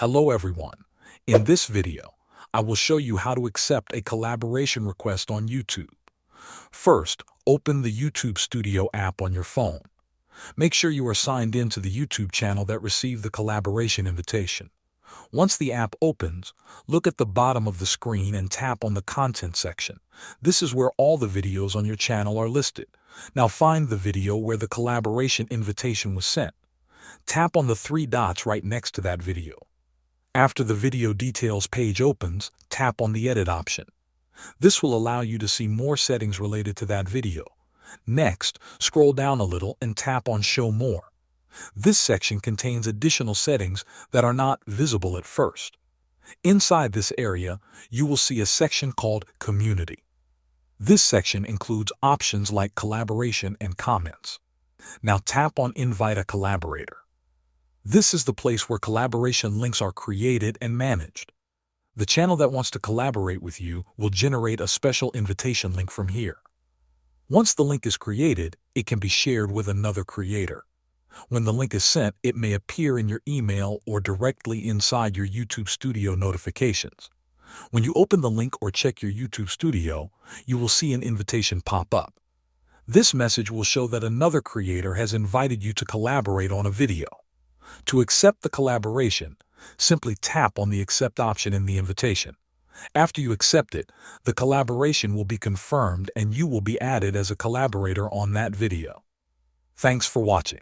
Hello everyone. In this video, I will show you how to accept a collaboration request on YouTube. First, open the YouTube Studio app on your phone. Make sure you are signed in to the YouTube channel that received the collaboration invitation. Once the app opens, look at the bottom of the screen and tap on the content section. This is where all the videos on your channel are listed. Now find the video where the collaboration invitation was sent. Tap on the three dots right next to that video. After the video details page opens, tap on the edit option. This will allow you to see more settings related to that video. Next, scroll down a little and tap on show more. This section contains additional settings that are not visible at first. Inside this area, you will see a section called Community. This section includes options like collaboration and comments. Now tap on Invite a Collaborator. This is the place where collaboration links are created and managed. The channel that wants to collaborate with you will generate a special invitation link from here. Once the link is created, it can be shared with another creator. When the link is sent, it may appear in your email or directly inside your YouTube Studio notifications. When you open the link or check your YouTube Studio, you will see an invitation pop up. This message will show that another creator has invited you to collaborate on a video. To accept the collaboration, simply tap on the Accept option in the invitation. After you accept it, the collaboration will be confirmed and you will be added as a collaborator on that video. Thanks for watching.